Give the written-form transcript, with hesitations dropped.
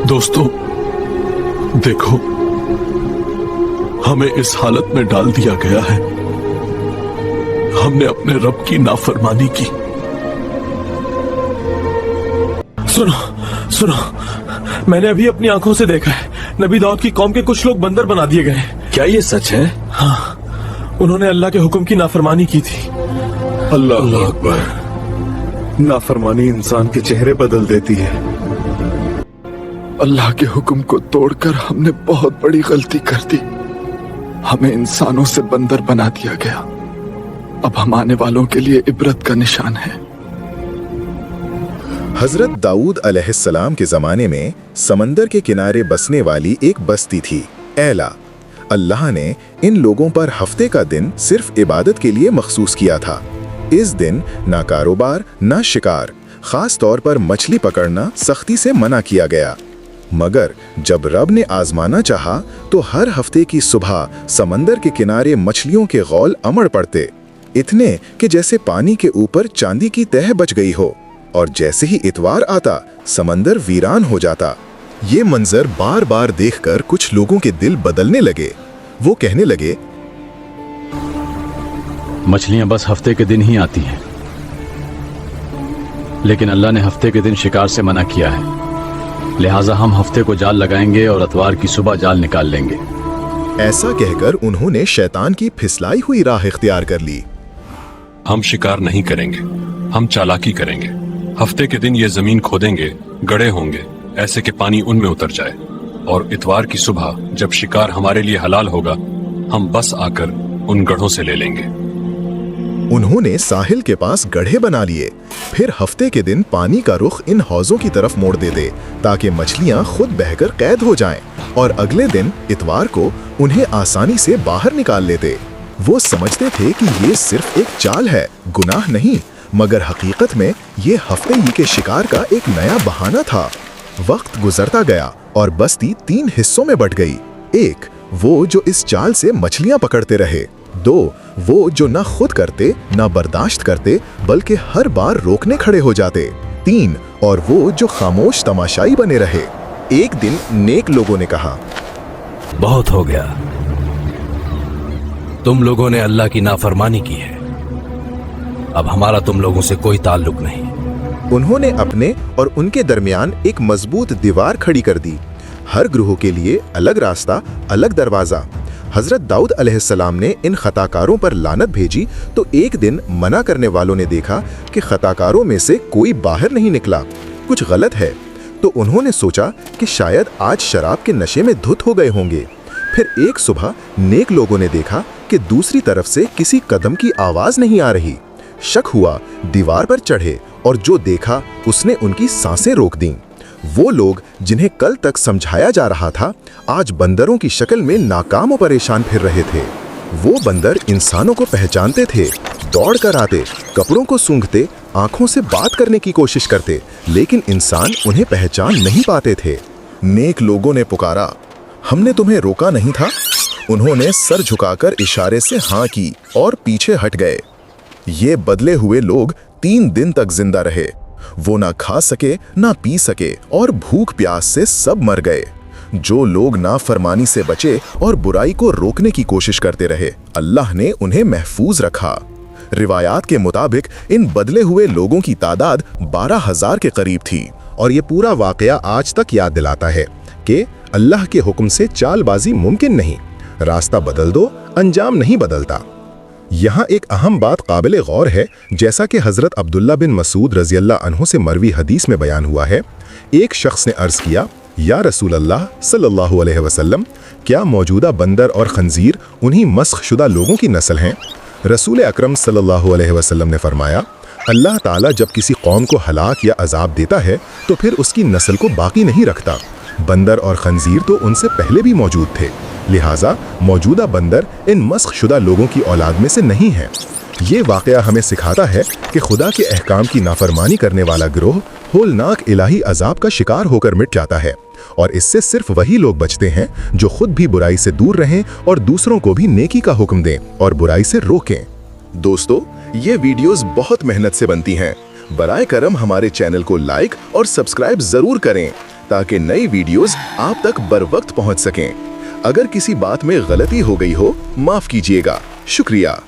दोस्तों देखो, हमें इस हालत में डाल दिया गया है। हमने अपने रब की नाफरमानी की। सुनो, मैंने अभी अपनी आंखों से देखा है, नबी दाऊद की कौम के कुछ लोग बंदर बना दिए गए। क्या ये सच है? हाँ, उन्होंने अल्लाह के हुक्म की नाफरमानी की थी। अल्लाह अकबर। नाफरमानी इंसान के चेहरे बदल देती है। अल्लाह के हुक्म को तोड़कर हमने बहुत बड़ी गलती कर दी। हमें इंसानों से बंदर बना दिया गया। अब हम आने वालों के लिए इबरत का निशान है। हजरत दाऊद अलैहिस्सलाम के जमाने में समंदर के किनारे बसने वाली एक बस्ती थी, ऐला। अल्लाह ने इन लोगों पर हफ्ते का दिन सिर्फ इबादत के लिए मखसूस किया था। इस दिन ना कारोबार ना शिकार, खास तौर पर मछली पकड़ना सख्ती से मना किया गया। मगर जब रब ने आजमाना चाहा तो हर हफ्ते की सुबह समंदर के किनारे मछलियों के गौल अमड़ पड़ते, इतने कि जैसे पानी के ऊपर चांदी की तह बच गई हो। और जैसे ही इतवार आता समंदर वीरान हो जाता। ये मंजर बार बार देखकर कुछ लोगों के दिल बदलने लगे। वो कहने लगे, मछलियां बस हफ्ते के दिन ही आती हैं, लेकिन अल्लाह ने हफ्ते के दिन शिकार से मना किया है। लिहाजा हम हफ्ते को जाल लगाएंगे और अतवार की सुबह जाल निकाल लेंगे। ऐसा कहकर उन्होंने शैतान की फिसलाई हुई राह इख्तियार कर ली। हम शिकार नहीं करेंगे, हम चालाकी करेंगे। हफ्ते के दिन ये जमीन खोदेंगे, गड्ढे होंगे, ऐसे कि पानी उनमें उतर जाए। और इतवार की सुबह जब शिकार हमारे लिए हलाल होगा, हम बस आकर उन गड्ढों से ले लेंगे। उन्होंने साहिल के पास गड्ढे बना लिए। फिर हफ्ते के दिन पानी का रुख इन हौजों की तरफ मोड़ देते ताकि मछलियां खुद बहकर कैद हो जाएं, और अगले दिन इतवार को उन्हें आसानी से बाहर निकाल लेते। वो समझते थे कि ये सिर्फ एक चाल है, गुनाह नहीं, मगर हकीकत में ये हफ्ते ही के शिकार का एक नया बहाना था। वक्त गुजरता गया और बस्ती 3 हिस्सों में बट गई। 1, वो जो इस चाल से मछलियां पकड़ते रहे। 2, वो जो ना खुद करते ना बर्दाश्त करते बल्कि हर बार रोकने खड़े हो जाते। 3, और वो जो खामोश तमाशाई बने रहे। एक दिन नेक लोगों ने कहा, बहुत हो गया, तुम लोगों ने अल्लाह की नाफरमानी की है, अब हमारा तुम लोगों से कोई ताल्लुक नहीं। उन्होंने अपने और उनके दरमियान एक मजबूत दीवार खड़ी कर दी। हर ग्रोह के लिए अलग रास्ता, अलग दरवाजा। हजरत दाऊद अलैहिस्सलाम ने इन खताकारों पर लानत भेजी तो एक दिन मना करने वालों ने देखा कि खताकारों में से कोई बाहर नहीं निकला, कुछ गलत है। तो उन्होंने सोचा कि शायद आज शराब के नशे में धुत हो गए होंगे। फिर एक सुबह नेक लोगों ने देखा कि दूसरी तरफ से किसी कदम की आवाज नहीं आ रही। शक हुआ, दीवार पर चढ़े और जो देखा उसने उनकी सांसें रोक दीं। वो लोग जिन्हें कल तक समझाया जा रहा था, आज बंदरों की शक्ल में नाकाम और परेशान फिर रहे थे। वो बंदर इंसानों को पहचानते थे, दौड़ कर आते, कपड़ों को सूंघते, आंखों से बात करने की कोशिश करते, लेकिन इंसान उन्हें पहचान नहीं पाते थे। नेक लोगों ने पुकारा, हमने तुम्हें रोका नहीं था? उन्होंने सर झुकाकर इशारे से हाँ की और पीछे हट गए। ये बदले हुए लोग 3 दिन तक जिंदा रहे। वो ना खा सके ना पी सके और भूख प्यास से सब मर गए। जो लोग नाफरमानी से बचे और बुराई को रोकने की कोशिश करते रहे, अल्लाह ने उन्हें महफूज रखा। रिवायात के मुताबिक इन बदले हुए लोगों की तादाद 12,000 के करीब थी। और ये पूरा वाकया आज तक याद दिलाता है कि अल्लाह के हुक्म से चालबाजी मुमकिन नहीं। रास्ता बदल दो, अंजाम नहीं बदलता। यहाँ एक अहम बात काबिल गौर है, जैसा कि हजरत अब्दुल्ला बिन मसूद रज़ी अल्लाह अन्हु से मरवी हदीस में बयान हुआ है। एक शख्स ने अर्ज किया, या रसूल अल्लाह सल्लल्लाहु अलैहि वसल्लम, क्या मौजूदा बंदर और खंजीर उन्हीं मस्ख शुदा लोगों की नस्ल हैं? रसूल अकरम सल्लल्लाहु अलैहि वसल्लम ने फरमाया, अल्लाह ताला जब किसी कौम को हलाक या अजाब देता है तो फिर उसकी नस्ल को बाकी नहीं रखता। बंदर और खंजीर तो उनसे पहले भी मौजूद थे, लिहाजा मौजूदा बंदर इन मस्ख शुदा लोगों की औलाद में से नहीं है। ये वाक़या हमें सिखाता है कि खुदा के अहकाम की नाफरमानी करने वाला गिरोह होलनाक इलाही अजाब का शिकार होकर मिट जाता है, और इससे सिर्फ वही लोग बचते हैं जो खुद भी बुराई से दूर रहें और दूसरों को भी नेकी का हुक्म दें और बुराई से रोकें। दोस्तों, ये वीडियोस बहुत मेहनत से बनती हैं। बराए करम हमारे चैनल को लाइक और सब्सक्राइब जरूर करें। ताकि नई वीडियोस आप तक बर वक्त पहुंच सकें। अगर किसी बात में गलती हो गई हो, माफ कीजिएगा। शुक्रिया।